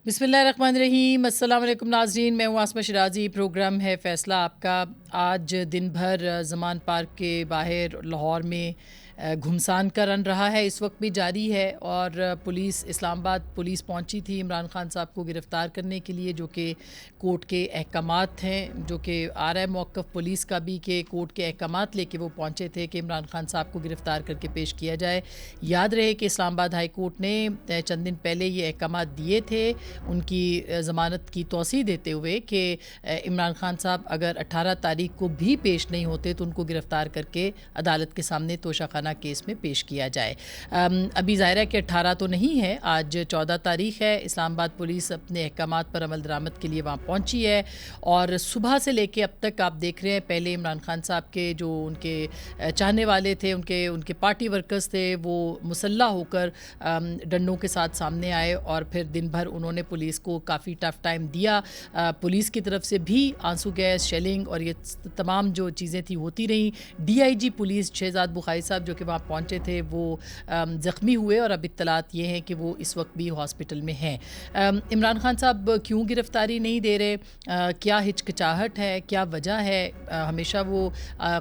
بسم اللہ الرحمن الرحیم۔ السلام علیکم ناظرین، میں ہوں آسمہ شرازی۔ پروگرام ہے فیصلہ آپ کا۔ آج دن بھر زمان پارک کے باہر لاہور میں گھمسان کا رن رہا ہے، اس وقت بھی جاری ہے، اور پولیس اسلام آباد پولیس پہنچی تھی عمران خان صاحب کو گرفتار کرنے کے لیے، جو کہ کورٹ کے احکامات ہیں، جو کہ آ رہا ہے موقف پولیس کا بھی کہ کورٹ کے احکامات لے کے وہ پہنچے تھے کہ عمران خان صاحب کو گرفتار کر کے پیش کیا جائے۔ یاد رہے کہ اسلام آباد ہائی کورٹ نے چند دن پہلے یہ احکامات دیے تھے ان کی ضمانت کی توسیع دیتے ہوئے کہ عمران خان صاحب اگر 18 تاریخ کو بھی پیش نہیں ہوتے تو ان کو گرفتار کر کے عدالت کے سامنے توشہ خانہ کیس میں پیش کیا جائے۔ ابھی ظاہر ہے کہ 18 تو نہیں ہے، آج 14 تاریخ ہے۔ اسلام آباد پولیس اپنے احکامات پر عمل درآمد کے لیے وہاں پہنچی ہے، اور صبح سے لے کے اب تک آپ دیکھ رہے ہیں، پہلے عمران خان صاحب کے جو ان کے چاہنے والے تھے، ان کے پارٹی ورکرز تھے، وہ مسلح ہو کر ڈنڈوں کے ساتھ سامنے آئے، اور پھر دن بھر انہوں نے پولیس کو کافی ٹف ٹائم دیا۔ پولیس کی طرف سے بھی آنسو گیس، شیلنگ اور یہ تمام جو چیزیں تھیں ہوتی رہیں۔ D I G police Shahzad Bukhari sahab جو کہ وہاں پہنچے تھے، وہ زخمی ہوئے، اور اب اطلاعات یہ ہیں کہ وہ اس وقت بھی ہاسپٹل میں ہیں۔ عمران خان صاحب کیوں گرفتاری نہیں دے رہے؟ کیا ہچکچاہٹ ہے؟ کیا وجہ ہے؟ ہمیشہ وہ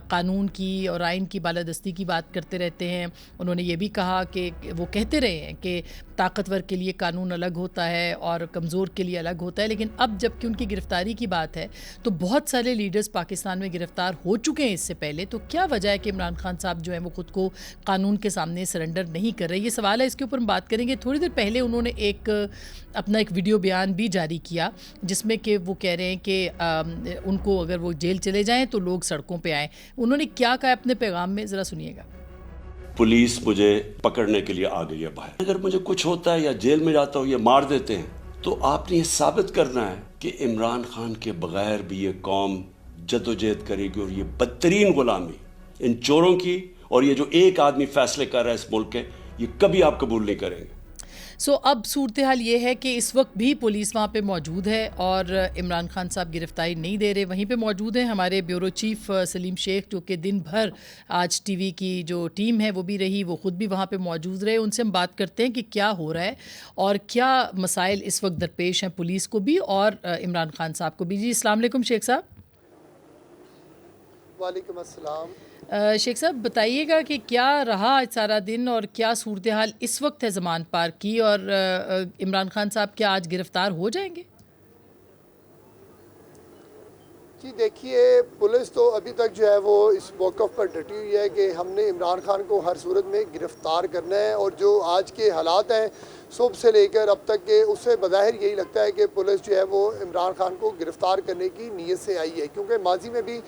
قانون کی اور آئین کی بالادستی کی بات کرتے رہتے ہیں۔ انہوں نے یہ بھی کہا کہ وہ کہتے رہے ہیں کہ طاقتور کے لیے قانون الگ ہوتا ہے اور کمزور کے لیے الگ ہوتا ہے، لیکن اب جب کہ ان کی گرفتاری کی بات ہے تو بہت سارے لیڈرز پاکستان میں گرفتار ہو چکے ہیں اس سے پہلے، تو کیا وجہ ہے کہ عمران خان صاحب جو ہیں وہ خود کو قانون کے سامنے سرنڈر نہیں کر رہے؟ یہ سوال ہے، اس کے اوپر ہم بات کریں گے۔ تھوڑی دیر پہلے انہوں نے اپنا ایک ویڈیو بیان بھی جاری کیا جس میں کہ وہ کہہ رہے ہیں کہ ان کو اگر وہ جیل چلے جائیں تو لوگ سڑکوں پہ آئیں۔ انہوں نے کیا کہا اپنے پیغام میں، ذرا سنیے گا۔ پولیس مجھے پکڑنے کے لیے آ گئی ہے باہر، اگر مجھے کچھ ہوتا ہے یا جیل میں جاتا ہوں یا مار دیتے ہیں تو آپ نے یہ ثابت کرنا ہے کہ عمران خان کے بغیر بھی یہ قوم جدوجہد کرے گی، اور یہ بدترین غلامی ان چوروں کی، اور یہ جو ایک آدمی فیصلے کر رہا ہے اس ملک کے، یہ کبھی آپ قبول نہیں کریں گے۔ اب صورتحال یہ ہے کہ اس وقت بھی پولیس وہاں پہ موجود ہے اور عمران خان صاحب گرفتاری نہیں دے رہے۔ وہیں پہ موجود ہیں ہمارے بیورو چیف سلیم شیخ، جو کہ دن بھر آج ٹی وی کی جو ٹیم ہے وہ بھی رہی، وہ خود بھی وہاں پہ موجود رہے۔ ان سے ہم بات کرتے ہیں کہ کیا ہو رہا ہے اور کیا مسائل اس وقت درپیش ہیں پولیس کو بھی اور عمران خان صاحب کو بھی۔ جی السلام علیکم شیخ صاحب۔ وعلیکم السلام۔ شیخ صاحب بتائیے گا کہ کیا رہا آج سارا دن اور کیا صورتحال اس وقت ہے زمان پارک کی، اور عمران خان صاحب کیا آج گرفتار ہو جائیں گے؟ جی دیکھیے، پولیس تو ابھی تک جو ہے وہ اس موقف پر ڈٹی ہوئی ہے کہ ہم نے عمران خان کو ہر صورت میں گرفتار کرنا ہے، اور جو آج کے حالات ہیں صبح سے لے کر اب تک کے، اس سے بظاہر یہی لگتا ہے کہ پولیس جو ہے وہ عمران خان کو گرفتار کرنے کی نیت سے آئی ہے، کیونکہ ماضی میں بھی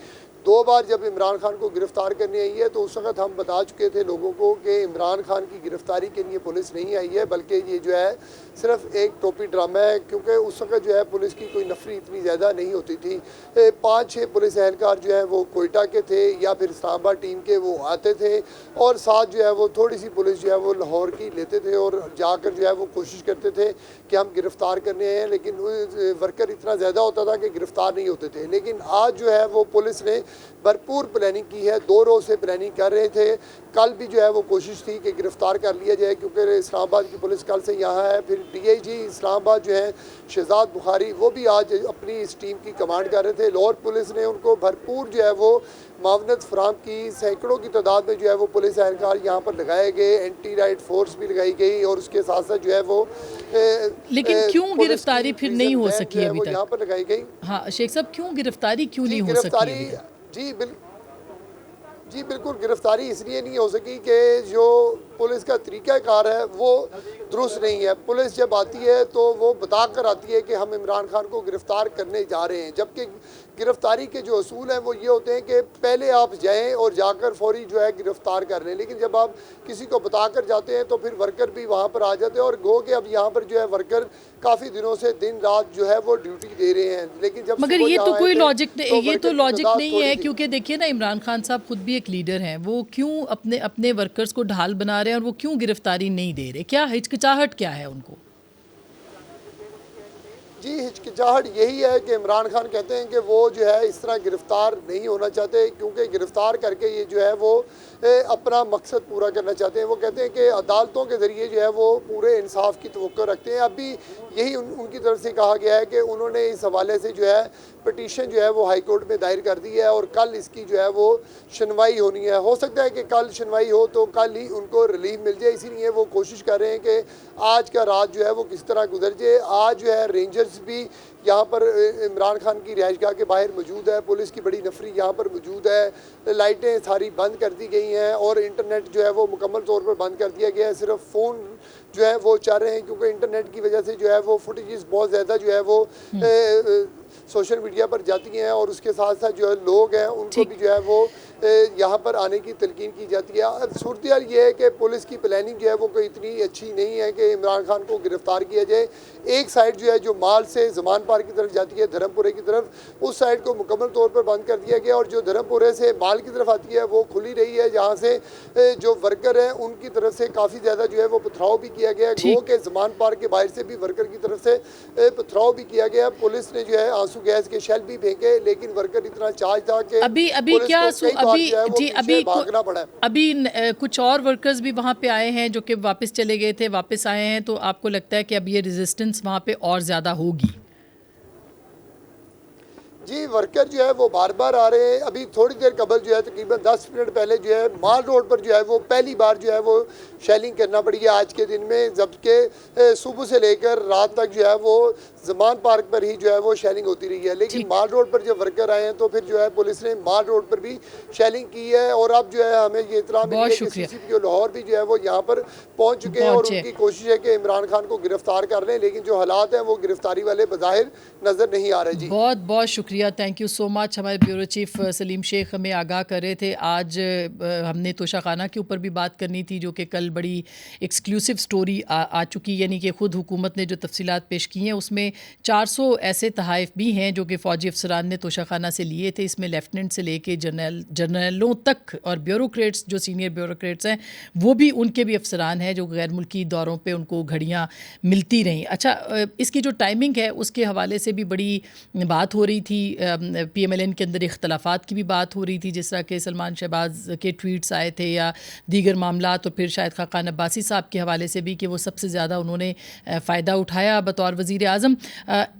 2 بار جب عمران خان کو گرفتار کرنے آئی ہے تو اس وقت ہم بتا چکے تھے لوگوں کو کہ عمران خان کی گرفتاری کے لیے پولیس نہیں آئی ہے، بلکہ یہ جو ہے صرف ایک ٹوپی ڈرامہ ہے، کیونکہ اس وقت جو ہے پولیس کی کوئی نفری اتنی زیادہ نہیں ہوتی تھی۔ 5-6 پولیس اہلکار جو ہیں وہ کوئٹہ کے تھے یا پھر اسلام آباد ٹیم کے، وہ آتے تھے، اور ساتھ جو ہے وہ تھوڑی سی پولیس جو ہے وہ لاہور کی لیتے تھے، اور جا کر جو ہے وہ کوشش کرتے تھے کہ ہم گرفتار کرنے آئے ہیں، لیکن ورکر اتنا زیادہ ہوتا تھا کہ گرفتار نہیں ہوتے تھے۔ لیکن آج جو ہے وہ پولیس نے بھرپور پلاننگ کی ہے، 2 روز سے پلاننگ کر رہے تھے۔ کل بھی جو ہے وہ کوشش تھی کہ گرفتار کر لیا جائے، کیونکہ اسلام آباد کی پولیس کل سے یہاں ہے۔ پھر ڈی آئی جی اسلام آباد جو ہے شہزاد بخاری، وہ بھی آج اپنی اس ٹیم کی کمانڈ کر رہے تھے۔ لاہور پولیس نے ان کو بھرپور جو ہے وہ معاونت فراہم کی، سینکڑوں کی تعداد میں جو ہے وہ پولیس اہلکار یہاں پر لگائے گئے، اینٹی رائٹ فورس بھی لگائی گئی، اور اس کے ساتھ ساتھ جو ہے وہ لیکن کیوں گرفتاری پھر نہیں ہو سکی ابھی تک؟ یہاں پر لگائی گئی۔ ہاں شیخ صاحب، کیوں گرفتاری کیوں نہیں ہو سکی ابھی تک؟ جی بالکل، گرفتاری اس لیے نہیں ہو سکی کہ جو پولیس کا طریقہ کار ہے وہ درست نہیں ہے۔ پولیس جب آتی ہے تو وہ بتا کر آتی ہے کہ ہم عمران خان کو گرفتار کرنے جا رہے ہیں، جبکہ گرفتاری کے جو اصول ہیں وہ یہ ہوتے ہیں کہ پہلے آپ جائیں اور جا کر فوری جو ہے گرفتار کر لیں، لیکن جب آپ کسی کو بتا کر جاتے ہیں تو پھر ورکر بھی وہاں پر آ جاتے ہیں، اور گو کہ اب یہاں پر جو ہے ورکر کافی دنوں سے دن رات جو ہے وہ ڈیوٹی دے رہے ہیں، لیکن جب مگر یہ تو کوئی لاجک نہیں ہے، کیونکہ دیکھیے نا، عمران خان صاحب خود بھی ایک لیڈر ہیں، وہ کیوں اپنے ورکرز کو ڈھال بنا رہے ہیں اور وہ کیوں گرفتاری نہیں دے رہے؟ کیا ہچکچاہٹ کیا ہے ان کو؟ جی ہچکچاہٹ یہی ہے کہ عمران خان کہتے ہیں کہ وہ جو ہے اس طرح گرفتار نہیں ہونا چاہتے، کیونکہ گرفتار کر کے یہ جو ہے وہ اپنا مقصد پورا کرنا چاہتے ہیں۔ وہ کہتے ہیں کہ عدالتوں کے ذریعے جو ہے وہ پورے انصاف کی توقع رکھتے ہیں۔ ابھی یہی ان کی طرف سے کہا گیا ہے کہ انہوں نے اس حوالے سے جو ہے پٹیشن جو ہے وہ ہائی کورٹ میں دائر کر دی ہے اور کل اس کی جو ہے وہ سنوائی ہونی ہے۔ ہو سکتا ہے کہ کل سنوائی ہو تو کل ہی ان کو ریلیف مل جائے، اسی لیے وہ کوشش کر رہے ہیں کہ آج کا رات جو ہے وہ کس طرح گزر جائے۔ آج جو ہے رینجرز بھی یہاں پر عمران خان کی رہائش گاہ کے باہر موجود ہے، پولیس کی بڑی نفری یہاں پر موجود ہے، لائٹیں ساری بند کر دی گئی ہیں اور انٹرنیٹ جو ہے وہ مکمل طور پر بند کر دیا گیا ہے۔ صرف فون جو ہے وہ چل رہے ہیں، کیونکہ انٹرنیٹ کی وجہ سے جو ہے وہ فوٹیجز بہت زیادہ جو ہے وہ سوشل میڈیا پر جاتی ہیں اور اس کے ساتھ ساتھ جو ہے لوگ ہیں ان کو بھی جو ہے وہ یہاں پر آنے کی تلقین کی جاتی ہے۔ اب صورتحال یہ ہے کہ پولیس کی پلاننگ جو ہے وہ کوئی اتنی اچھی نہیں ہے کہ عمران خان کو گرفتار کیا جائے۔ ایک سائڈ جو ہے جو مال سے زمان پار کی طرف جاتی ہے دھرم پورے کی طرف، اس سائڈ کو مکمل طور پر بند کر دیا گیا اور جو دھرم پورے سے مال کی طرف آتی ہے وہ کھلی رہی ہے، جہاں سے جو ورکر ہیں ان کی طرف سے کافی زیادہ جو ہے وہ پتھراؤ بھی کیا گیا ہے۔ گو کہ زمان پار کے باہر سے بھی ورکر کی طرف سے پتھراؤ بھی کیا گیا۔ پولیس نے جو ہے آنسو گیس کے شیل بھی پھینکے، لیکن ورکر اتنا چارج تھا کہ ابھی کچھ اور ورکرز بھی وہاں پہ آئے ہیں جو کہ واپس چلے گئے تھے، واپس آئے ہیں، تو آپ کو لگتا ہے کہ اب یہ ریزسٹنس وہاں پہ اور زیادہ ہوگی؟ جی ورکر جو ہے وہ بار بار آ رہے ہیں۔ ابھی تھوڑی دیر قبل جو ہے تقریباً 10 منٹ پہلے جو ہے مال روڈ پر جو ہے وہ پہلی بار جو ہے وہ شیلنگ کرنا پڑی ہے آج کے دن میں، جبکہ صبح سے لے کر رات تک جو ہے وہ زمان پارک پر ہی جو ہے وہ شیلنگ ہوتی رہی ہے، لیکن مال روڈ پر جب ورکر آئے ہیں تو پھر جو ہے پولیس نے مال روڈ پر بھی شیلنگ کی ہے اور اب جو ہے ہمیں یہ اطلاع ملی ہے کہ سی سی پی او لاہور بھی جو ہے وہ یہاں پر پہنچ چکے ہیں اور ان کی کوشش ہے کہ عمران خان کو گرفتار کر لیں، لیکن جو حالات ہیں وہ گرفتاری والے بظاہر نظر نہیں آ رہے۔ جی بہت بہت شکریہ، تھینک یو سو مچ۔ ہمارے بیورو چیف سلیم شیخ ہمیں آگاہ کر رہے تھے۔ آج ہم نے توشہ خانہ کے اوپر بھی بات کرنی تھی جو کہ کل بڑی ایکسکلوسیو سٹوری آ چکی، یعنی کہ خود حکومت نے جو تفصیلات پیش کی ہیں اس میں 400 ایسے تحائف بھی ہیں جو کہ فوجی افسران نے توشہ خانہ سے لیے تھے۔ اس میں لیفٹننٹ سے لے کے جنرلوں تک اور بیوروکریٹس جو سینئر بیوروکریٹس ہیں وہ بھی، ان کے بھی افسران ہیں جو غیر ملکی دوروں پہ ان کو گھڑیاں ملتی رہیں۔ اچھا، اس کی جو ٹائمنگ ہے اس کے حوالے سے بھی بڑی بات ہو رہی تھی، پی ایم ایل این کے اندر اختلافات کی بھی بات ہو رہی تھی، جس طرح کہ سلمان شہباز کے ٹویٹس آئے تھے یا دیگر معاملات، اور پھر شاہد خاقان عباسی صاحب کے حوالے سے بھی کہ وہ سب سے زیادہ انہوں نے فائدہ اٹھایا بطور وزیر اعظم۔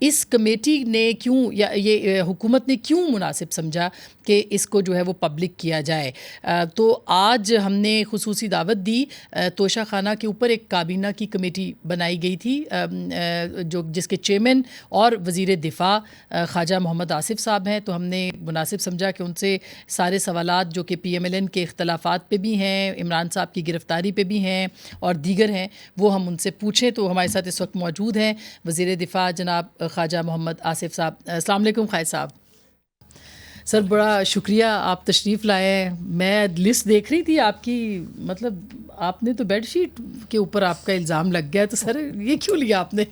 اس کمیٹی نے کیوں، یا یہ حکومت نے کیوں مناسب سمجھا کہ اس کو جو ہے وہ پبلک کیا جائے؟ تو آج ہم نے خصوصی دعوت دی توشہ خانہ کے اوپر، ایک کابینہ کی کمیٹی بنائی گئی تھی جو جس کے چیئرمین اور وزیر دفاع خواجہ محمد آصف صاحب ہیں، تو ہم نے مناسب سمجھا کہ ان سے سارے سوالات جو کہ پی ایم ایل این کے اختلافات پہ بھی ہیں، عمران صاحب کی گرفتاری پہ بھی ہیں اور دیگر ہیں، وہ ہم ان سے پوچھیں۔ تو ہمارے ساتھ اس وقت موجود ہیں وزیر دفاع جناب خواجہ محمد آصف صاحب۔ السلام علیکم خواجہ صاحب۔ سر بڑا شکریہ آپ تشریف لائے ہیں۔ میں لسٹ دیکھ رہی تھی آپ کی، مطلب آپ نے تو بیڈ شیٹ کے اوپر آپ کا الزام لگ گیا، تو سر یہ کیوں لیا آپ نے؟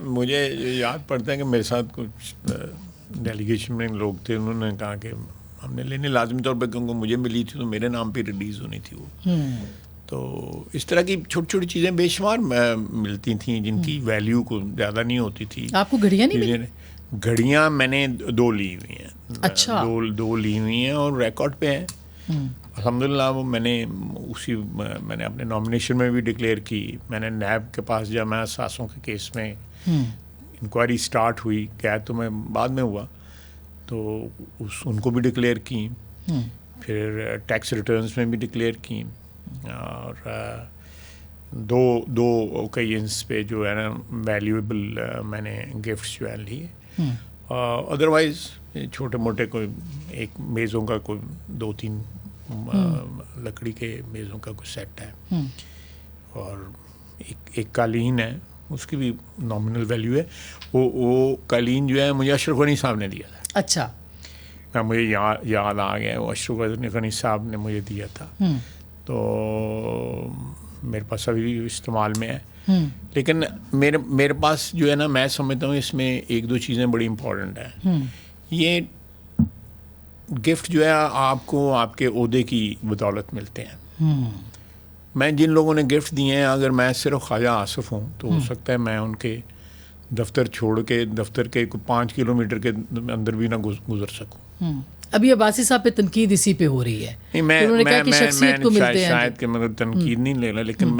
مجھے یاد پڑتا ہے کہ میرے ساتھ کچھ ڈیلیگیشن میں لوگ تھے، انہوں نے کہا کہ ہم نے لینی لازمی طور پہ، کیونکہ مجھے ملی تھی تو میرے نام پہ ریلیز ہونی تھی وہ۔ تو اس طرح کی چھوٹی چھوٹی چیزیں بے شمار ملتی تھیں جن کی ویلیو کو زیادہ نہیں ہوتی تھی۔ آپ کو گھڑیاں نہیں ملی؟ گھڑیاں میں نے 2 لی ہوئی ہیں۔ اچھا، 2 لی ہوئی ہیں اور ریکارڈ پہ ہیں الحمدللہ۔ وہ میں نے اپنے نامنیشن میں بھی ڈکلیئر کی۔ میں نے نیب کے پاس جب میں ساسوں کے کیس میں انکوائری سٹارٹ ہوئی، قید تو میں بعد میں ہوا، تو ان کو بھی ڈکلیئر کی، پھر ٹیکس ریٹرنز میں بھی ڈکلیئر کی، اور دو اوکیزنس پہ جو ہے نا ویلیویبل میں نے گفٹس جو ہے لیے۔ ادروائز چھوٹے موٹے کوئی ایک میزوں کا کوئی 2-3 لکڑی کے میزوں کا کوئی سیٹ ہے، اور ایک قالین ہے، اس کی بھی نامنل ویلیو ہے۔ وہ قالین جو ہے مجھے اشرف غنی صاحب نے دیا تھا۔ اچھا، مجھے یاد آ گیا، وہ اشرف غنی صاحب نے مجھے دیا تھا، تو میرے پاس ابھی بھی استعمال میں ہے۔ لیکن میرے پاس جو ہے نا، میں سمجھتا ہوں اس میں 1-2 چیزیں بڑی امپورٹنٹ ہیں۔ یہ گفٹ جو ہے آپ کو آپ کے عہدے کی بدولت ملتے ہیں۔ میں جن لوگوں نے گفٹ دیے ہیں، اگر میں صرف خواجہ آصف ہوں تو ہو سکتا ہے میں ان کے دفتر چھوڑ کے دفتر کے 5 کلومیٹر کے اندر بھی نہ گزر سکوں. ابھی عباسی صاحب پہ تنقید اسی پہ ہو رہی ہے. میں شاید کہ مگر تنقید نہیں لینا, لیکن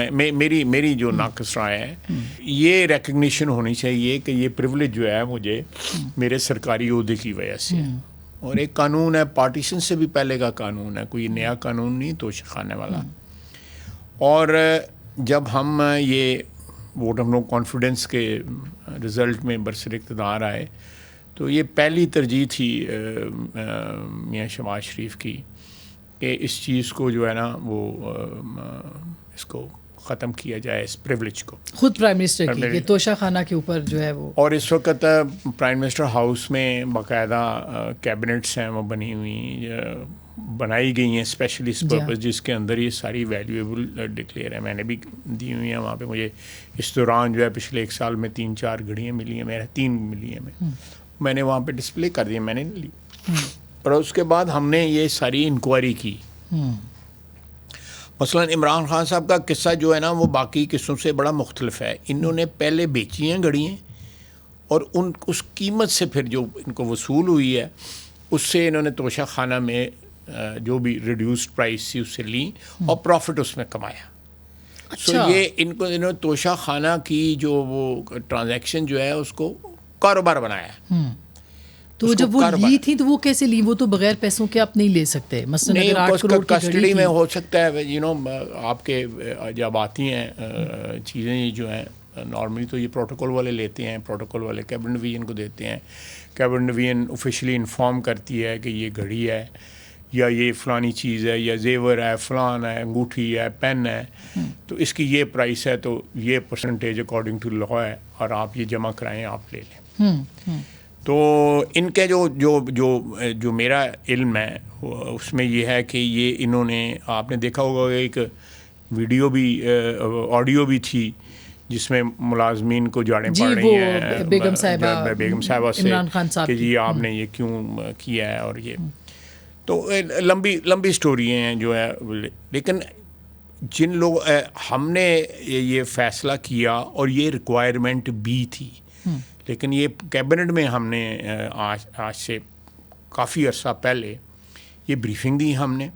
میری جو ناقص رائے ہے, یہ ریکگنیشن ہونی چاہیے کہ یہ پریولیج جو ہے مجھے میرے سرکاری عہدے کی وجہ سے, اور ایک قانون ہے پارٹیشن سے بھی پہلے کا قانون ہے, کوئی نیا قانون نہیں توشہ خانے والا. اور جب ہم یہ ووٹ آف نو کانفیڈنس کے رزلٹ میں برسر اقتدار آئے تو یہ پہلی ترجیح تھی میاں شہباز شریف کی کہ اس چیز کو جو ہے نا وہ اس کو ختم کیا جائے, اس پریولیج کو. خود پرائم منسٹر کی کہ توشہ خانہ کے اوپر جو ہے وہ, اور اس وقت پرائم منسٹر ہاؤس میں باقاعدہ کیبنٹس ہیں وہ بنائی گئی ہیں اسپیشلی اس پرپز, جس کے اندر یہ ساری ویلیویبل ڈکلیئر ہے. میں نے بھی دی ہوئی ہیں وہاں پہ. مجھے اس دوران جو ہے پچھلے 1 سال میں 3-4 گھڑیاں ملی ہیں, میرا 3 ملی ہیں, میں نے وہاں پہ ڈسپلے کر دیا, میں نے لی. اور اس کے بعد ہم نے یہ ساری انکوائری کی. مثلا عمران خان صاحب کا قصہ جو ہے نا وہ باقی قصوں سے بڑا مختلف ہے. انہوں نے پہلے بیچی ہیں گھڑیاں, اور اس قیمت سے پھر جو ان کو وصول ہوئی ہے اس سے انہوں نے توشہ خانہ میں جو بھی ریڈیوسڈ پرائس تھی اس سے لی اور پروفٹ اس میں کمایا. سو یہ انہوں نے توشہ خانہ کی جو وہ ٹرانزیکشن جو ہے اس کو کاروبار بنایا. تو جب وہ لی تھی تو وہ کیسے لی؟ وہ تو بغیر پیسوں کے آپ نہیں لے سکتے. مثلا اگر 8 کروڑ کی کسٹڈی میں ہو سکتا ہے, آپ کے جب آتی ہیں چیزیں جو ہیں نارملی تو یہ پروٹوکول والے لیتے ہیں, پروٹوکول والے کیبنٹ ڈویژن کو دیتے ہیں, کیبنٹ ڈویژن آفیشلی انفارم کرتی ہے کہ یہ گھڑی ہے یا یہ فلانی چیز ہے یا زیور ہے, فلان ہے, انگوٹھی ہے, پین ہے, تو اس کی یہ پرائس ہے, تو یہ پرسنٹیج اکارڈنگ ٹو لا ہے, اور آپ یہ جمع کرائیں, آپ لے لیں. تو ان کے جو میرا علم ہے اس میں یہ ہے کہ یہ انہوں نے, آپ نے دیکھا ہوگا ایک ویڈیو بھی آڈیو بھی تھی جس میں ملازمین کو جاڑیں پڑ رہی ہیں بیگم صاحبہ سے کہ جی آپ نے یہ کیوں کیا ہے, اور یہ تو لمبی سٹوری ہیں جو ہے. لیکن جن لوگ ہم نے یہ فیصلہ کیا اور یہ ریکوائرمنٹ بھی تھی, لیکن یہ کیبنٹ میں ہم نے آج سے کافی عرصہ پہلے یہ بریفنگ دی ہم نے,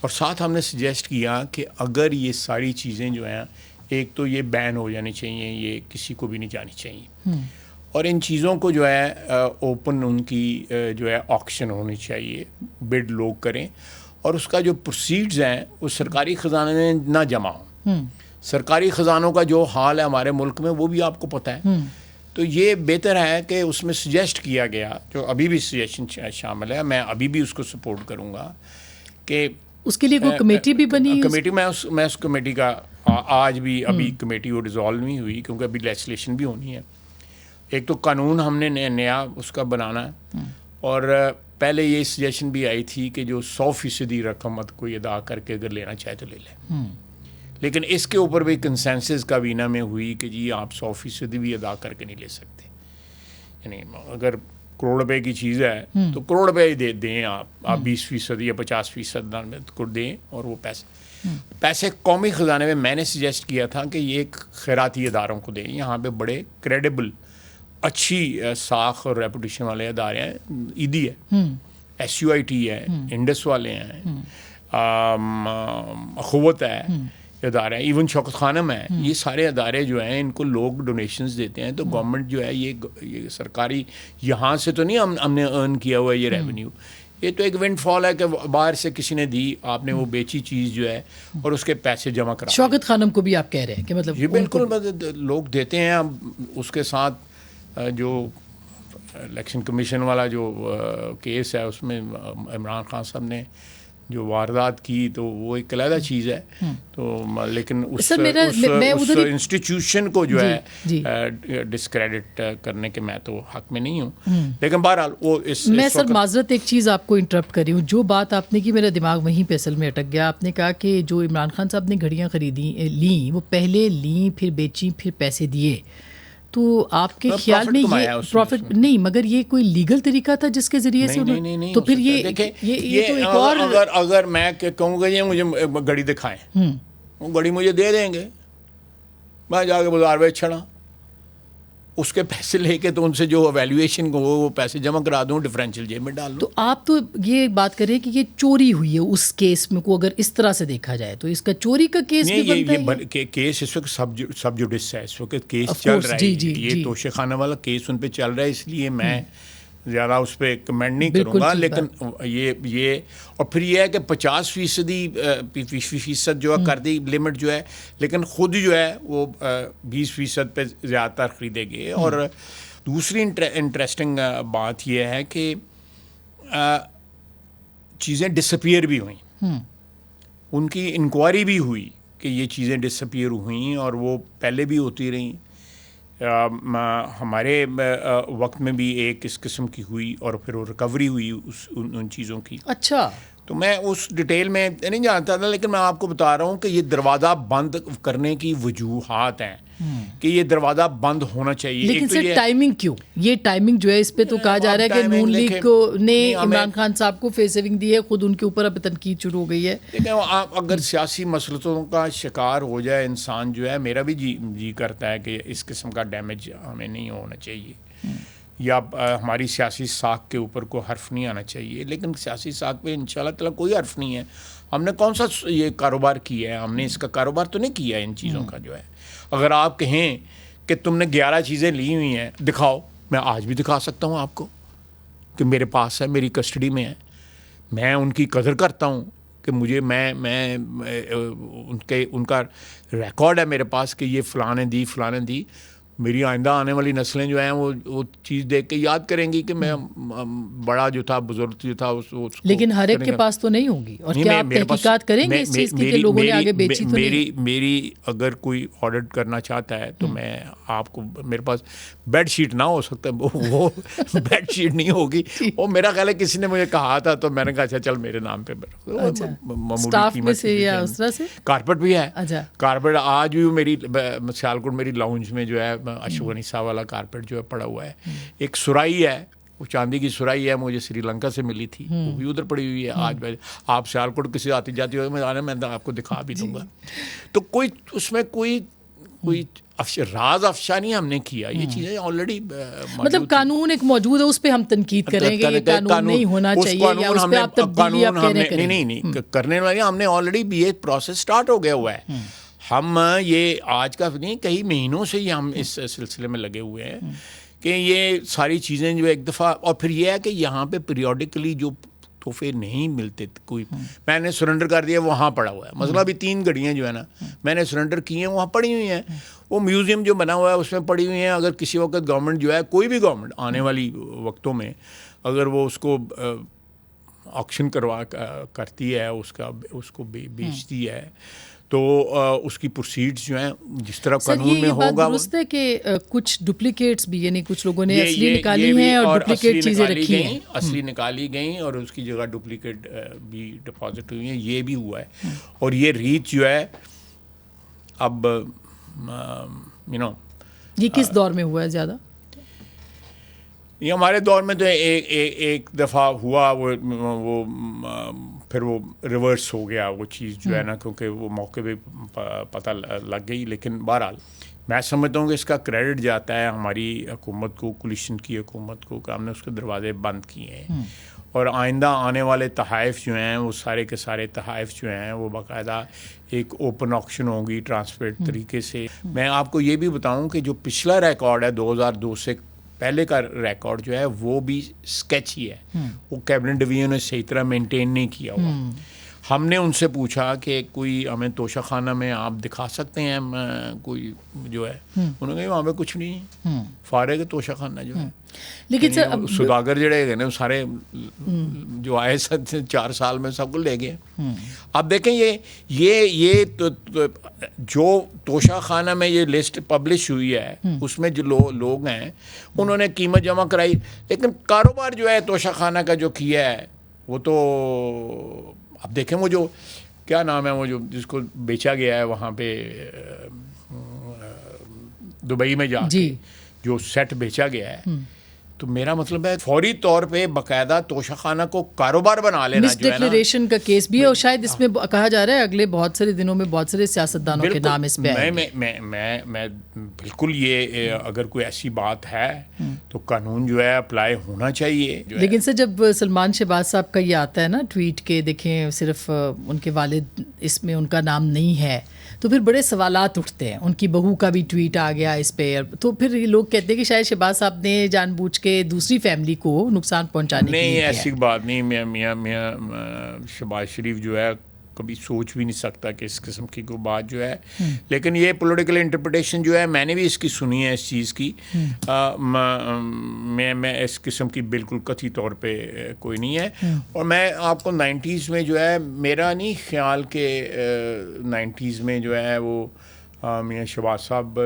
اور ساتھ ہم نے سجیسٹ کیا کہ اگر یہ ساری چیزیں جو ہیں, ایک تو یہ بین ہو جانی چاہیے, یہ کسی کو بھی نہیں جانی چاہیے, اور ان چیزوں کو جو ہے اوپن ان کی جو ہے آکشن ہونی چاہیے, بڈ لوگ کریں, اور اس کا جو پروسیڈز ہیں وہ سرکاری خزانے میں نہ جمع ہوں. سرکاری خزانوں کا جو حال ہے ہمارے ملک میں وہ بھی آپ کو پتہ ہے. تو یہ بہتر ہے کہ اس میں سجیسٹ کیا گیا, جو ابھی بھی سجیشن شامل ہے, میں ابھی بھی اس کو سپورٹ کروں گا کہ اس کے لیے کوئی کمیٹی بھی بنی. کمیٹی میں اس کمیٹی کا آج بھی ابھی کمیٹی وہ ڈیزالو نہیں ہوئی کیونکہ ابھی لیجسلیشن بھی ہونی ہے. ایک تو قانون ہم نے نیا اس کا بنانا ہے, اور پہلے یہ سجیشن بھی آئی تھی کہ جو 100% رقم کوئی ادا کر کے اگر لینا چاہے تو لے لیں, لیکن اس کے اوپر بھی کنسنسس کابینہ میں ہوئی کہ جی آپ 100% بھی ادا کر کے نہیں لے سکتے. یعنی اگر کروڑ روپے کی چیز ہے تو کروڑ روپے ہی دیں آپ 20% یا 50% کو دیں, اور وہ پیسے قومی خزانے میں نے سجیسٹ کیا تھا کہ یہ ایک خیراتی اداروں کو دیں. یہاں پہ بڑے کریڈیبل اچھی ساکھ اور ریپوٹیشن والے ادارے ہیں, ایدی ہے, SUIT ہے, انڈس والے ہیں, اخوت ہے ادارے, ایون شوکت خانم ہے. یہ سارے ادارے جو ہیں ان کو لوگ ڈونیشنز دیتے ہیں, تو گورنمنٹ جو ہے یہ سرکاری یہاں سے تو نہیں ہم نے ارن کیا ہوا ہے یہ ریونیو, یہ تو ایک ونڈ فال ہے کہ باہر سے کسی نے دی, آپ نے وہ بیچی چیز جو ہے اور اس کے پیسے جمع کرا. شوکت خانم کو بھی آپ کہہ رہے ہیں کہ مطلب یہ بالکل لوگ دیتے ہیں. اب اس کے ساتھ جو الیکشن کمیشن والا جو کیس ہے اس میں عمران خان صاحب نے جو واردات کی تو وہ ایک علیحدہ چیز ہے, تو لیکن اس انسٹیٹیوشن کو جو ہے ڈسکریڈٹ کرنے کے میں تو حق میں نہیں ہوں. لیکن بہرحال وہ میں سر معذرت ایک چیز آپ کو انٹرپٹ کر رہی ہوں, جو بات آپ نے کی میرا دماغ وہیں پہ اصل میں اٹک گیا. آپ نے کہا کہ جو عمران خان صاحب نے گھڑیاں لیں وہ پہلے لیں پھر بیچیں پھر پیسے دیے, تو آپ کے خیال میں یہ پروفٹ نہیں, مگر یہ کوئی لیگل طریقہ تھا جس کے ذریعے سے نہیں, تو پھر یہ تو ایک اور, اگر میں کہوں گا یہ مجھے گھڑی دکھائیں, وہ گھڑی مجھے دے دیں گے, میں جا کے بازار بیچ چھڑا, اس کے پیسے لے کے تو ان سے جو ایویلیویشن کو وہ پیسے جمع کرا دوں, ڈفرینشیل جیب میں ڈال دوں. تو آپ تو یہ بات کریں کہ یہ چوری ہوئی ہے اس کیس میں کو اگر اس طرح سے دیکھا جائے تو اس کا چوری کا کیس بھی بنتا ہے. یہ کیس اس وقت سب جوڈس ہے, اس وقت کیس چل رہا ہے. یہ توشے خانہ والا کیس ان پہ چل رہا ہے, اس لیے میں زیادہ اس پہ کمنٹ نہیں کروں گا. لیکن یہ اور پھر یہ ہے کہ 50% جو ہے کر دی لمٹ جو ہے, لیکن خود جو ہے وہ 20% پہ زیادہ تر خریدے گئے. اور دوسری انٹرسٹنگ بات یہ ہے کہ چیزیں ڈسپیئر بھی ہوئیں, ان کی انکوائری بھی ہوئی کہ یہ چیزیں ڈسپیئر ہوئیں, اور وہ پہلے بھی ہوتی رہیں. ہمارے وقت میں بھی ایک اس قسم کی ہوئی, اور پھر وہ ریکوری ہوئی ان چیزوں کی. اچھا, تو میں اس ڈیٹیل میں نہیں جانتا تھا, لیکن میں آپ کو بتا رہا ہوں کہ یہ دروازہ بند کرنے کی وجوہات ہیں کہ یہ دروازہ بند ہونا چاہیے. لیکن سر ٹائمنگ کیوں, یہ ٹائمنگ جو ہے اس پہ تو کہا جا رہا ہے کہ نون لیگ کو نے عمران خان صاحب کو فیس سیونگ دی ہے, خود ان کے اوپر اب تنقید شروع ہو گئی ہے. دیکھیں, آپ اگر سیاسی مسلطوں کا شکار ہو جائے انسان جو ہے, میرا بھی جی کرتا ہے کہ اس قسم کا ڈیمیج ہمیں نہیں ہونا چاہیے, یا ہماری سیاسی ساکھ کے اوپر کوئی حرف نہیں آنا چاہیے. لیکن سیاسی ساکھ پہ انشاءاللہ تعالیٰ کوئی حرف نہیں ہے. ہم نے کون سا یہ کاروبار کیا ہے, ہم نے اس کا کاروبار تو نہیں کیا ہے ان چیزوں کا جو ہے. اگر آپ کہیں کہ تم نے 11 چیزیں لی ہوئی ہیں, دکھاؤ, میں آج بھی دکھا سکتا ہوں آپ کو کہ میرے پاس ہے, میری کسٹڈی میں ہے. میں ان کی قدر کرتا ہوں کہ مجھے میں ان کا ریکارڈ ہے میرے پاس کہ یہ فلاں نے دی. میری آئندہ آنے والی نسلیں جو ہیں وہ چیز دیکھ کے یاد کریں گی کہ میں بڑا جو تھا, بزرگ جو تھا, اس کو. لیکن ہر ایک کے پاس تو نہیں ہوگی, اور کیا آپ تحقیقات کریں گے اس چیز کی کہ لوگوں نے آگے بیچی تو نہیں؟ میری اگر کوئی آڈٹ کرنا چاہتا ہے تو میں آپ کو, میرے پاس بیڈ شیٹ نہ ہو سکتا, وہ بیڈ شیٹ نہیں ہوگی. وہ میرا خیال ہے کسی نے مجھے کہا تھا, تو میں نے کہا اچھا چل میرے نام پہ اسٹاف میں سے یا اس طرح سے. کارپیٹ بھی ہے, کارپیٹ آج بھی میری سیالکوٹ میری لاؤنج میں جو ہے اشوک غنی صاحب والا کارپیٹ جو ہے پڑا ہوا ہے. ایک سرائی ہے, وہ چاندی کی سرائی ہے, مجھے سری لنکا سے ملی تھی, وہ بھی ادھر پڑی ہوئی ہے. آج آپ سیالکوٹ کسی آتی جاتی ہوئے میں آپ کو دکھا بھی دوں گا. تو کوئی اس میں کوئی راز افشا نہیں ہم نے کیا. یہ چیزیں آلریڈی مطلب قانون ایک موجود ہے, اس پہ ہم تنقید کریں گے یہ قانون نہیں ہونا چاہیے, یا اس پہ آپ تبدیلی آپ کہہ رہے ہیں. نہیں کرنے والے ہم نے آلریڈی یہ پروسیس سٹارٹ ہو گیا ہوا ہے. ہم یہ آج کا نہیں, کئی مہینوں سے ہی ہم اس سلسلے میں لگے ہوئے ہیں کہ یہ ساری چیزیں جو ایک دفعہ. اور پھر یہ ہے کہ یہاں پہ پیریوڈیکلی جو تحفے نہیں ملتے, کوئی میں نے سرنڈر کر دیا, وہاں پڑا ہوا ہے. مثلا ابھی 3 گڑیاں جو ہے نا میں نے سرنڈر کی ہیں, وہاں پڑی ہوئی ہیں. وہ میوزیم جو بنا ہوا ہے اس میں پڑی ہوئی ہیں. اگر کسی وقت گورنمنٹ جو ہے, کوئی بھی گورنمنٹ آنے والی وقتوں میں اگر وہ اس کو آکشن کرتی ہے, اس کو بیچتی ہے, تو اس کی پروسیڈز جو ہیں جس طرح قانون میں ہوگا. یہ درست ہے کہ کچھ ڈپلیکیٹس بھی, یعنی کچھ لوگوں نے اصلی نکالی ہیں اور ڈپلیکیٹ چیزیں رکھی ہیں, اصلی نکالی گئیں اور اس کی جگہ ڈپلیکیٹ بھی ڈپازٹ ہوئی ہیں. یہ بھی ہوا ہے. اور یہ ریت جو ہے اب یہ کس دور میں ہوا ہے زیادہ؟ یہ ہمارے دور میں تو ایک دفعہ ہوا, وہ پھر وہ ریورس ہو گیا وہ چیز جو ہے نا, کیونکہ وہ موقع پہ پتہ لگ گئی. لیکن بہرحال میں سمجھتا ہوں کہ اس کا کریڈٹ جاتا ہے ہماری حکومت کو, کولیشن کی حکومت کو, کہ ہم نے اس کے دروازے بند کیے ہیں. اور آئندہ آنے والے تحائف جو ہیں, وہ سارے کے سارے تحائف جو ہیں وہ باقاعدہ ایک اوپن آکشن ہوگی ٹرانسپیرنٹ طریقے سے. میں آپ کو یہ بھی بتاؤں کہ جو پچھلا ریکارڈ ہے 2002 سے پہلے کا ریکارڈ جو ہے وہ بھی اسکیچ ہی ہے. وہ کیبنٹ ڈویژن نے صحیح طرح مینٹین نہیں کیا ہوا. ہم نے ان سے پوچھا کہ کوئی ہمیں توشہ خانہ میں آپ دکھا سکتے ہیں کوئی جو ہے, انہوں نے کہا وہاں پہ کچھ نہیں ہے, فارغ توشہ خانہ جو ہے. لیکن سر سوداگر جڑے گئے نا سارے جو آئے 4 سال میں سب کو لے گئے. اب دیکھیں یہ جو توشہ خانہ میں یہ لسٹ پبلش ہوئی ہے اس میں جو لوگ ہیں انہوں نے قیمت جمع کرائی, لیکن کاروبار جو ہے توشہ خانہ کا جو کیا ہے وہ تو اب دیکھیں وہ جو کیا نام ہے وہ جو جس کو بیچا گیا ہے وہاں پہ دبئی میں جا کے جو سیٹ بیچا گیا ہے, تو میرا مطلب ہے فوری طور پہ باقاعدہ توشہ خانہ کو کاروبار بنا لینا مس ڈکلیریشن کا کیس بھی ہے، اور شاید اس میں کہا جا رہا ہے اگلے بہت سارے دنوں میں بہت سارے سیاستدانوں کے نام اس پہ آئیں گے۔ میں بالکل یہ اگر کوئی ایسی بات ہے تو قانون جو ہے اپلائی ہونا چاہیے۔ لیکن سر جب سلمان شہباز صاحب کا یہ آتا ہے نا ٹویٹ کے، دیکھیں صرف ان کے والد اس میں ان کا نام نہیں ہے، تو پھر بڑے سوالات اٹھتے ہیں۔ ان کی بہو کا بھی ٹویٹ آ گیا اس پہ، تو پھر لوگ کہتے ہیں کہ شاید شہباز صاحب نے جان بوجھ کے دوسری فیملی کو نقصان پہنچانے کے لیے نہیں، ایسی بات نہیں۔ میاں شہباز شریف جو ہے کبھی سوچ بھی نہیں سکتا کہ اس قسم کی کوئی بات جو ہے، لیکن یہ پولیٹیکل انٹرپریٹیشن جو ہے میں نے بھی اس کی سنی ہے اس چیز کی۔ میں اس قسم کی بالکل قطعی طور پہ کوئی نہیں ہے۔ اور میں آپ کو 90s میں جو ہے میرا نہیں خیال کہ 90s میں جو ہے وہ میاں شہباز صاحب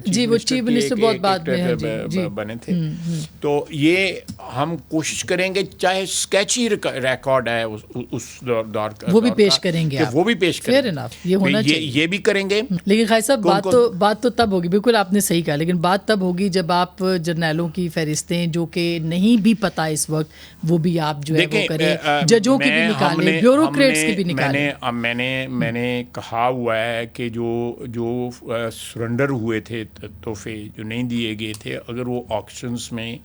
جی وہ چیف منسٹر بہت بعد میں بنے تھے، تو یہ ہم کوشش کریں گے چاہے اسکیچی ریکارڈ ہے اس دور کا، وہ بھی پیش کریں گے، وہ بھی پیش کریں گے، یہ ہونا چاہیے، یہ بھی کریں گے۔ لیکن خیر صاحب بات تو تب ہوگی، بالکل آپ نے صحیح کہا، لیکن بات تب ہوگی جب آپ جرنیلوں کی فہرستیں جو کہ نہیں بھی پتہ اس وقت، وہ بھی آپ جو ہے وہ کریں، ججوں کی بھی نکالیں، بیوروکریٹس کی بھی نکالیں۔ میں نے کہا ہوا ہے کہ جو سرنڈر ہوئے تھے تحفے جو نہیں دیے گئے تھے، اگر وہ آکشنز میں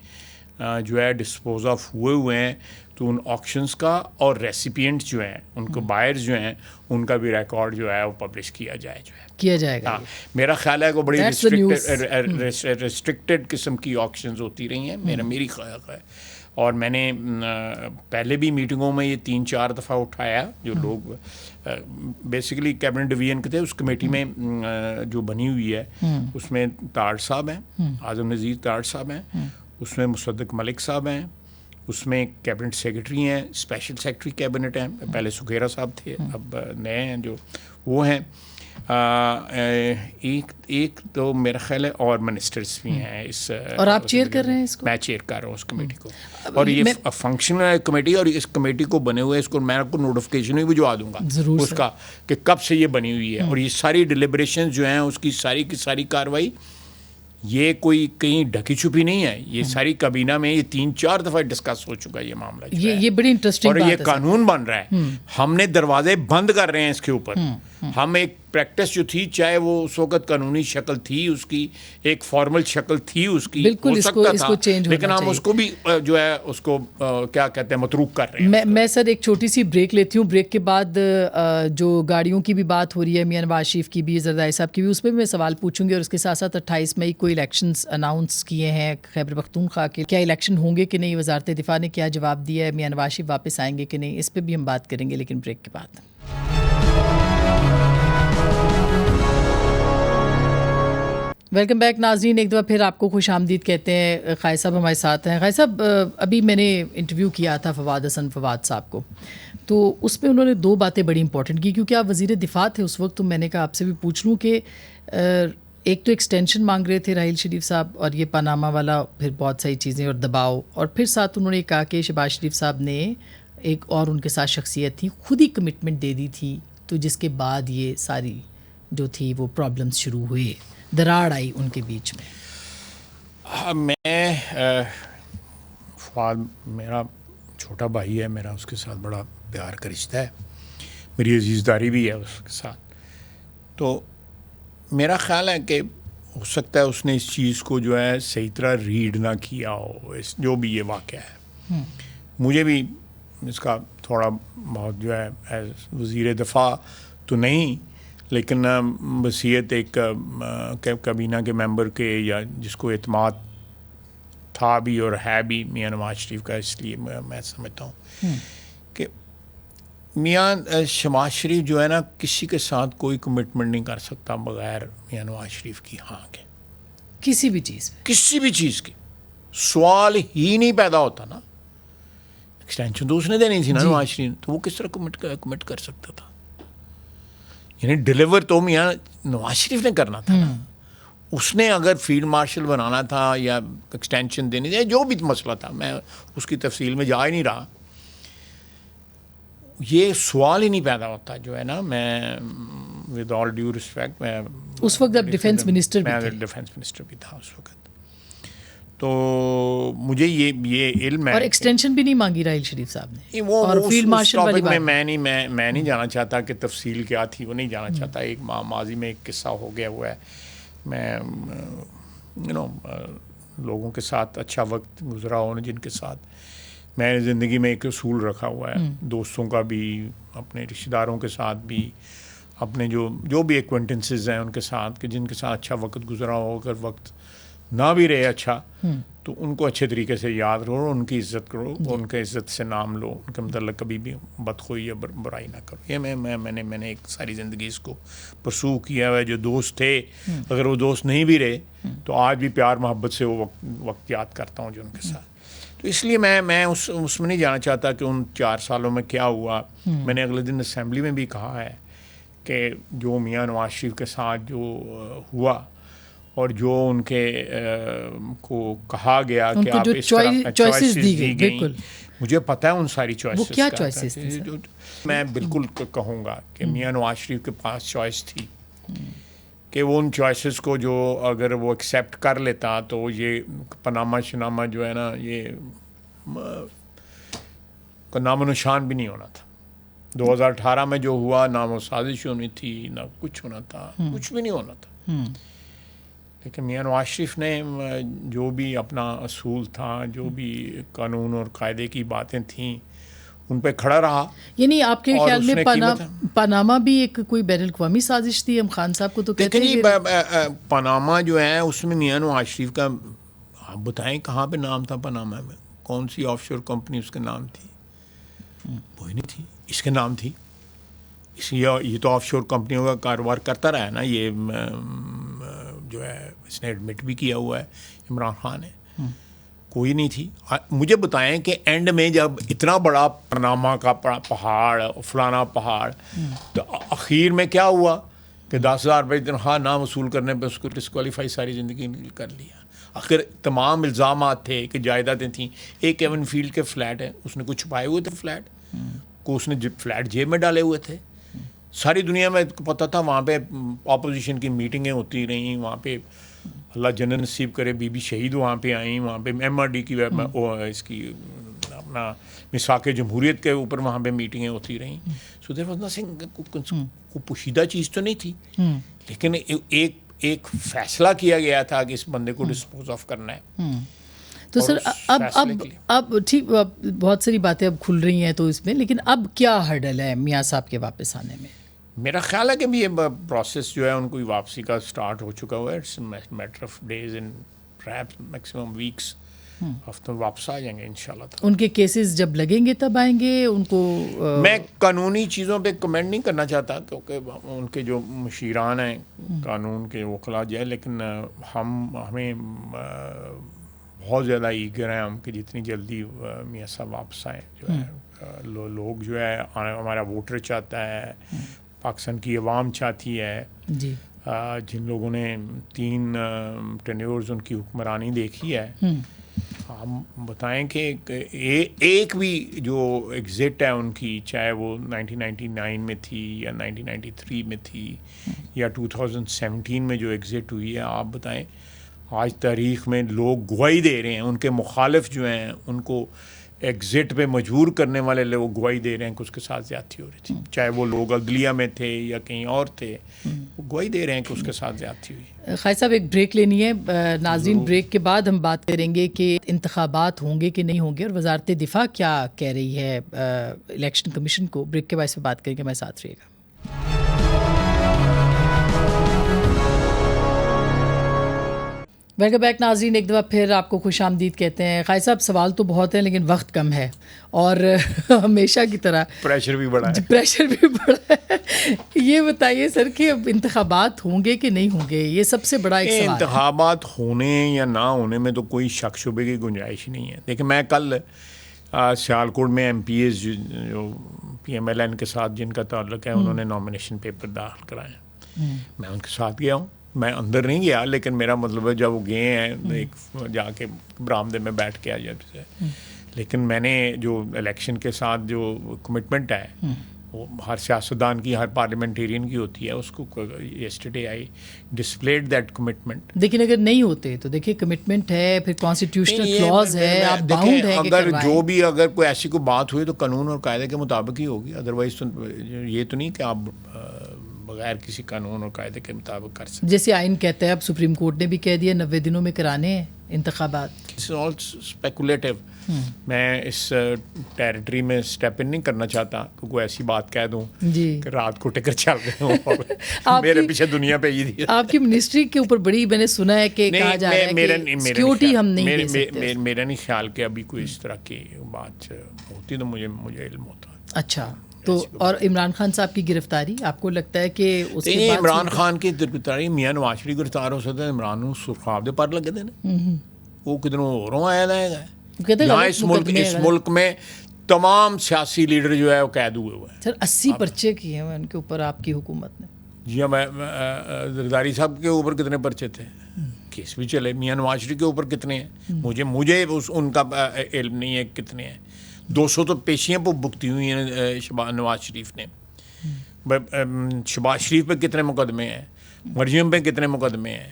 جو ہے ڈسپوز آف ہوئے ہیں تو ان آکشنز کا اور ریسیپینٹس جو ہیں ان کو بائرز جو ہیں ان کا بھی ریکارڈ جو ہے وہ پبلش کیا جائے گا۔ میرا خیال ہے کہ بڑی ریسٹرکٹیڈ قسم کی آکشنز ہوتی رہی ہیں، میری خیال ہے۔ اور میں نے پہلے بھی میٹنگوں میں یہ 3-4 دفعہ اٹھایا، جو لوگ بیسیکلی کیبنٹ ڈویژن کے تھے، اس کمیٹی میں جو بنی ہوئی ہے اس میں تاڑ صاحب ہیں، اعظم نذیر تاڑ صاحب ہیں، اس میں مصدق ملک صاحب ہیں، اس میں کیبنٹ سیکرٹری ہیں، اسپیشل سیکرٹری کیبنٹ ہیں، پہلے سکھیرا صاحب تھے، اب نئے ہیں جو وہ ہیں، ایک تو میرا خیال ہے اور منسٹرز بھی ہیں اس، اور آپ چیئر کر رہے ہیں اس کو؟ میں چیئر کر رہا ہوں اس کمیٹی کو، اور یہ فنکشن ہے کمیٹی، اور اس کمیٹی کو بنے ہوئے اس کو میں آپ کو نوٹیفیکیشن بھی بھجوا دوں گا اس کا کہ کب سے یہ بنی ہوئی ہے، اور یہ ساری ڈیلیبریشن جو ہیں اس کی ساری کی ساری کاروائی یہ کوئی کہیں ڈھکی چھپی نہیں ہے، یہ ساری کابینہ میں یہ 3-4 دفعہ ڈسکس ہو چکا ہے یہ معاملہ، یہ بڑی انٹرسٹنگ اور یہ قانون بن رہا ہے، ہم نے دروازے بند کر رہے ہیں اس کے اوپر۔ ہم ایک پریکٹس جو تھی، چاہے وہ اس وقت قانونی شکل تھی، اس کی ایک فارمل شکل تھی اس کی، ہو سکتا تھا، لیکن ہم اس کو بھی جو ہے اس کو کیا کہتے ہیں متروک کر رہے ہیں۔ میں سر ایک چھوٹی سی بریک لیتی ہوں، بریک کے بعد جو گاڑیوں کی بھی بات ہو رہی ہے، میاں نواز شریف کی بھی، زرداری صاحب کی بھی، اس پہ بھی میں سوال پوچھوں گی، اور اس کے ساتھ ساتھ 28 مئی کو الیکشنز اناؤنس کیے ہیں خیبر پختونخوا کے، کیا الیکشن ہوں گے کہ نہیں، وزارت دفاع نے کیا جواب دیا ہے، میاں نواز شریف واپس آئیں گے کہ نہیں، اس پہ بھی ہم بات کریں گے، لیکن بریک کے بعد۔ ویلکم بیک ناظرین، ایک دفعہ پھر آپ کو خوش آمدید کہتے ہیں۔ قائد صاحب ہمارے ساتھ ہیں۔ قائد صاحب، ابھی میں نے انٹرویو کیا تھا فواد حسن فواد صاحب کو، تو اس میں انہوں نے 2 باتیں بڑی امپورٹنٹ کی، کیونکہ آپ وزیر دفاع تھے اس وقت، تو میں نے کہا آپ سے بھی پوچھ لوں کہ ایک تو ایکسٹینشن مانگ رہے تھے راحیل شریف صاحب، اور یہ پاناما والا، پھر بہت ساری چیزیں اور دباؤ، اور پھر ساتھ انہوں نے کہا کہ شہباز شریف صاحب نے ایک اور ان کے ساتھ شخصیت تھی، خود ہی کمٹمنٹ دے دی تھی، تو جس کے بعد یہ ساری جو تھی وہ پرابلمس شروع ہوئے، دراڑ آئی ان کے بیچ میں۔ میں فواد میرا چھوٹا بھائی ہے، میرا اس کے ساتھ بڑا پیار کا رشتہ ہے، میری عزیزداری بھی ہے اس کے ساتھ، تو میرا خیال ہے کہ ہو سکتا ہے اس نے اس چیز کو جو ہے صحیح طرح ریڈ نہ کیا ہو، جو بھی یہ واقعہ ہے۔ مجھے بھی اس کا تھوڑا بہت جو ہے ایز وزیر دفاع تو نہیں، لیکن وصیت ایک کابینہ کے ممبر کے، یا جس کو اعتماد تھا بھی اور ہے بھی میاں نواز شریف کا، اس لیے میں سمجھتا ہوں کہ میاں شہباز شریف جو ہے نا کسی کے ساتھ کوئی کمٹمنٹ نہیں کر سکتا بغیر میاں نواز شریف کی ہاں کے، کسی بھی چیز کی سوال ہی نہیں پیدا ہوتا نا۔ ایکسٹینشن تو اس نے دینی تھی نا نواز شریف، تو وہ کس طرح کمٹ کر سکتا تھا؟ یعنی ڈیلیور تو میاں نواز شریف نے کرنا تھا نا۔ اس نے اگر فیلڈ مارشل بنانا تھا یا ایکسٹینشن دینی تھی، جو بھی مسئلہ تھا، میں اس کی تفصیل میں جا ہی نہیں رہا، یہ سوال ہی نہیں پیدا ہوتا جو ہے نا۔ میں ود آل ڈیو رسپیکٹ، میں اس وقت ڈیفینس منسٹر بھی تھا اس وقت، تو مجھے یہ علم ہے. اور ایکسٹینشن بھی نہیں مانگی راحیل شریف صاحب نے. اور فیلڈ مارشل والی بات میں نہیں جانا چاہتا کہ تفصیل کیا تھی, وہ نہیں جانا چاہتا. ایک ماضی میں ایک قصہ ہو گیا ہوا ہے. میں لوگوں کے ساتھ اچھا وقت گزرا ہوں جن کے ساتھ میں نے زندگی میں ایک اصول رکھا ہوا ہے, دوستوں کا بھی, اپنے رشتہ داروں کے ساتھ بھی, اپنے جو بھی ایکوینٹنسز ہیں ان کے ساتھ, کہ جن کے ساتھ اچھا وقت گزرا ہو, اگر وقت نہ بھی رہے اچھا تو ان کو اچھے طریقے سے یاد کرو, ان کی عزت کرو, ان کے عزت سے نام لو, ان کے متعلق کبھی بھی بدخوئی یا برائی نہ کرو. یہ میں نے ایک ساری زندگی اس کو پرسو کیا ہے. جو دوست تھے اگر وہ دوست نہیں بھی رہے تو آج بھی پیار محبت سے وہ وقت یاد کرتا ہوں جو ان کے ساتھ. تو اس لیے میں اس میں نہیں جانا چاہتا کہ ان 4 سالوں میں کیا ہوا. میں نے اگلے دن اسمبلی میں بھی کہا ہے کہ جو میاں نواز شریف کے ساتھ جو ہوا اور جو ان کے کو کہا گیا کہ آپ اس طرح چوائسیز دی گئیں, مجھے پتہ ہے ان ساری چوائسیز. کیا چوائسیز تھی؟ میں بالکل کہوں گا کہ میاں نواز شریف کے پاس چوائس تھی کہ وہ ان چوائسیز کو جو اگر وہ ایکسیپٹ کر لیتا تو یہ پاناما شناما جو ہے نا, یہ نام و نشان بھی نہیں ہونا تھا. 2018 میں جو ہوا نہ وہ سازش ہونی تھی, نہ کچھ ہونا تھا, کچھ بھی نہیں ہونا تھا. لیکن میاں نواز شریف نے جو بھی اپنا اصول تھا, جو بھی قانون اور قاعدے کی باتیں تھیں, ان پہ کھڑا رہا. یعنی آپ کے خیال میں پاناما بھی ایک کوئی بین الاقوامی سازش تھی؟ ہم خان صاحب کو تو کہتے ہیں پاناما جو ہے اس میں میاں نواز شریف کا, آپ بتائیں کہاں پہ نام تھا پاناما میں؟ کون سی آف شور کمپنی اس کے نام تھی؟ وہی نہیں تھی, اس کے نام تھی. یہ تو آف شور کمپنیوں کا کاروبار کرتا رہا ہے نا. یہ جو ہے اس نے ایڈمٹ بھی کیا ہوا ہے عمران خان نے. کوئی نہیں تھی. مجھے بتائیں کہ اینڈ میں جب اتنا بڑا پاناما کا پہاڑ, فلانا پہاڑ, تو اخیر میں کیا ہوا کہ 10,000 روپئے تنخواہ نہ وصول کرنے پہ اس کو ڈسکوالیفائی ساری زندگی کر لیا. آخر تمام الزامات تھے کہ جائیدادیں تھیں. ایک ایون فیلڈ کے فلیٹ ہے, اس نے کچھ چھپائے ہوئے تھے فلیٹ کو, اس نے فلیٹ جیب میں ڈالے ہوئے تھے. ساری دنیا میں پتہ تھا. وہاں پہ اپوزیشن کی میٹنگیں ہوتی رہیں, وہاں پہ اللہ جنت نصیب کرے بی بی شہید وہاں پہ آئیں, وہاں پہ ایم آر ڈی کی اس کی اپنا مساق جمہوریت کے اوپر وہاں پہ میٹنگیں ہوتی رہیں. سو دیر واز نتھنگ, کوئی پوشیدہ چیز تو نہیں تھی, لیکن ایک فیصلہ کیا گیا تھا کہ اس بندے کو ڈسپوز آف کرنا ہے. تو سر اب ٹھیک بہت ساری باتیں اب کھل رہی ہیں تو اس میں, لیکن اب کیا ہرڈل ہے میاں صاحب کے واپس آنے میں؟ میرا خیال ہے کہ بھی یہ پروسیس جو ہے ان کو واپسی کا سٹارٹ ہو چکا ہوا ہے. It's matter of days and perhaps maximum weeks, ہفتوں واپس آ جائیں گے انشاءاللہ. ان کے کیسز جب لگیں گے تب آئیں گے. ان کو میں قانونی چیزوں پہ کمنٹ نہیں کرنا چاہتا کیونکہ ان کے جو مشیران ہیں قانون کے وکلا جو ہے, لیکن ہمیں بہت زیادہ ایگر ہیں ہم کہ جتنی جلدی میاں صاحب واپس آئیں. جو ہے لوگ جو ہے ہمارا ووٹر چاہتا ہے, پاکستان کی عوام چاہتی ہے. جی جن لوگوں نے 3 ٹینیورز ان کی حکمرانی دیکھی ہے, ہم بتائیں کہ ایک بھی جو ایگزٹ ہے ان کی, چاہے وہ 1999 میں تھی یا 1993 میں تھی یا 2017 میں جو ایگزٹ ہوئی ہے, آپ بتائیں آج تاریخ میں لوگ گواہی دے رہے ہیں, ان کے مخالف جو ہیں ان کو ایگزٹ پہ مجبور کرنے والے لوگ گواہی دے رہے ہیں کہ اس کے ساتھ زیادتی ہو رہی تھی. چاہے وہ لوگ عدلیہ میں تھے یا کہیں اور تھے, وہ گواہی دے رہے ہیں کہ اس کے ساتھ زیادتی ہوئی. خالد صاحب ایک بریک لینی ہے. ناظرین بریک کے بعد ہم بات کریں گے کہ انتخابات ہوں گے کہ نہیں ہوں گے اور وزارت دفاع کیا کہہ رہی ہے الیکشن کمیشن کو. بریک کے بعد سے بات کریں گے, میں ساتھ رہیے گا. ویلکم بیک ناظرین, ایک دفعہ پھر آپ کو خوش آمدید کہتے ہیں. خالد صاحب سوال تو بہت ہیں لیکن وقت کم ہے, اور ہمیشہ کی طرح پریشر بھی بڑا ہے. یہ بتائیے سر کہ اب انتخابات ہوں گے کہ نہیں ہوں گے, یہ سب سے بڑا ایک سوال ہے. انتخابات ہونے یا نہ ہونے میں تو کوئی شک شبے کی گنجائش نہیں ہے. دیکھیں میں کل سیالکوٹ میں ایم پی ایز جو پی ایم ایل این کے ساتھ جن کا تعلق ہے, انہوں نے نامینیشن پیپر داخل کرائے. میں ان کے ساتھ گیا ہوں. میں اندر نہیں گیا, لیکن میرا مطلب ہے جب وہ گئے ہیں ایک جا کے برآمدے میں بیٹھ کے آ جاتے. لیکن میں نے جو الیکشن کے ساتھ جو کمٹمنٹ ہے ہر سیاستدان کی, ہر پارلیمنٹیرین کی ہوتی ہے. اس کو yesterday I displayed that commitment. لیکن اگر نہیں ہوتے تو دیکھیے کمٹمنٹ ہے, پھر کانسٹیٹیوشنل کلاز ہے, آپ باؤنڈ ہیں کہ اگر جو بھی اگر کوئی ایسی کوئی بات ہوئی تو قانون اور قاعدے کے مطابق ہی ہوگی. ادروائز تو یہ تو نہیں کہ آپ بغیر کسی قانون اور قاعدے کے مطابق کر سکتے. جیسے آئین کہتا ہے, اب سپریم کورٹ نے بھی کہہ دیا 90 دنوں میں کرانے ہیں انتخابات. It's all speculative. میں اس ٹیریٹری میں اسٹیپ ان نہیں کرنا چاہتا کہ کوئی ایسی بات کہہ دوں کہ رات کو ٹکر چل رہے ہوں میرے پیچھے دنیا پہ ہی. آپ کی منسٹری کے اوپر بڑی میں نے سنا ہے کہ کہا جا رہا ہے کہ سیکیورٹی ہم نہیں دے سکتے. میرا نہیں خیال کہ ابھی کوئی اس طرح کی بات ہوتی تو مجھے علم ہوتا. اچھا, تو اور عمران خان صاحب کی گرفتاری آپ کو لگتا ہے کہ اس کے بعد عمران خان کی گرفتاری میاں نواز شریف گرفتار ہو سکتا ہے. عمران سرخاب دے پر لگے تھے نا, وہ کدھروں ہوروں آیا جائے گا. یہاں اس ملک میں تمام سیاسی لیڈر جو ہے وہ قید ہوئے ہوئے ہیں. سر 80 پرچے کیے ہیں ان کے اوپر آپ کی حکومت نے. جی ہاں, زرداری صاحب کے اوپر کتنے پرچے تھے, کیس بھی چلے. میاں نواز شریف کے اوپر کتنے ہیں مجھے ان کا علم نہیں ہے کتنے ہیں. 200 تو پیشیاں پہ بکتی ہوئی ہیں نواز شریف نے. شہباز شریف پہ کتنے مقدمے ہیں, مریم پہ کتنے مقدمے ہیں,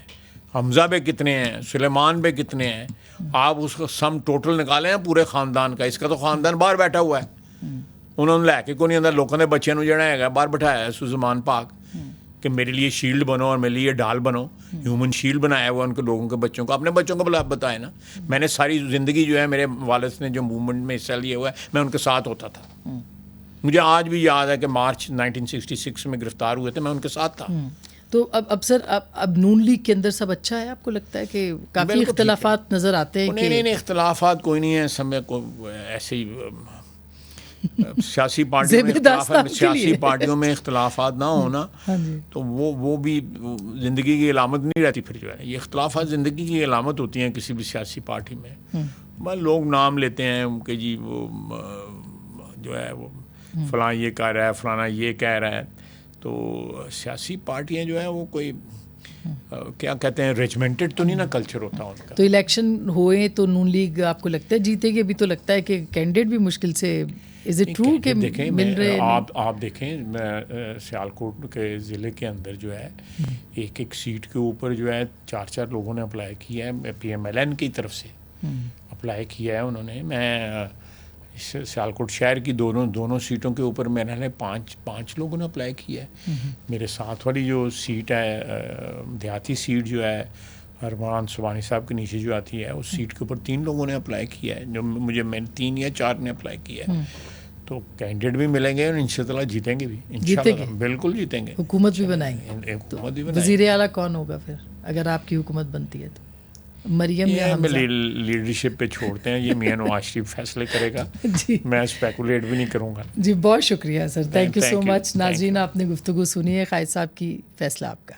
حمزہ پہ کتنے ہیں, سلیمان پہ کتنے ہیں. آپ اس کا سم ٹوٹل نکالیں ہیں پورے خاندان کا. اس کا تو خاندان باہر بیٹھا ہوا ہے, انہوں نے لے کے کو نہیں اندر لوگوں نے بچے نو جڑا ہے باہر بٹھایا ہے سلمان پاک کہ میرے لیے شیلڈ بنو اور میرے لیے ڈال بنو. ہیومن شیلڈ بنایا ہوا ان کے لوگوں کے بچوں کو. اپنے بچوں کو بتائے نا, میں نے ساری زندگی جو ہے میرے والد نے جو موومنٹ میں حصہ لیا ہوا ہے میں ان کے ساتھ ہوتا تھا. مجھے آج بھی یاد ہے کہ مارچ 1966 میں گرفتار ہوئے تھے, میں ان کے ساتھ تھا. تو اب سر اب نون لیگ کے اندر سب اچھا ہے, آپ کو لگتا ہے کہ کافی اختلافات نظر آتے ہیں؟ نہیں اختلافات کوئی نہیں ہے. سب میں ایسے ہی سیاسی پارٹیوں میں اختلافات نہ ہونا تو وہ بھی زندگی کی علامت نہیں رہتی. پھر جو ہے یہ اختلافات زندگی کی علامت ہوتی ہیں کسی بھی سیاسی پارٹی میں. لوگ نام لیتے ہیں کہ جی وہ جو ہے وہ فلاں یہ کہہ رہا ہے, فلانا یہ کہہ رہا ہے. تو سیاسی پارٹیاں جو ہیں وہ کوئی کیا کہتے ہیں ریجمنٹڈ تو نہیں نا کلچر ہوتا ان کا. تو الیکشن ہوئے تو نون لیگ آپ کو لگتا ہے جیتے گی؟ ابھی تو لگتا ہے کہ کینڈیڈیٹ بھی مشکل سے از اٹ ٹرو کہ مل رہے؟ آپ دیکھیں سیالکوٹ کے ضلع کے اندر جو ہے ایک سیٹ کے اوپر جو ہے 4 لوگوں نے اپلائی کیا ہے. پی ایم ایل این کی طرف سے اپلائی کیا ہے انہوں نے. میں سیالکوٹ شہر کی دونوں سیٹوں کے اوپر میں نے 5 لوگوں نے اپلائی کیا ہے. میرے ساتھ والی جو سیٹ ہے دیہاتی سیٹ جو ہے ارمان سبانی صاحب کے نیچے جو آتی ہے اس سیٹ کے اوپر 3 لوگوں نے اپلائی کیا ہے. جو مجھے 3 یا 4 نے اپلائی کیا ہے. تو کینڈیڈیٹ بھی ملیں گے اور انشاءاللہ جیتیں گے بھی. انشاءاللہ بالکل جیتیں گے. حکومت بھی بنائیں گے. وزیر اعلیٰ کون ہوگا پھر اگر آپ کی حکومت بنتی ہے؟ تو مریم یا حمزہ؟ لیڈرشپ پہ چھوڑتے ہیں, یہ میاں نواز شریف فیصلے کرے گا. جی میں اسپیکولیٹ بھی نہیں کروں گا. جی بہت شکریہ سر, تھینک یو سو مچ. ناظرین آپ نے گفتگو سنی ہے قائد صاحب کی, فیصلہ آپ کا.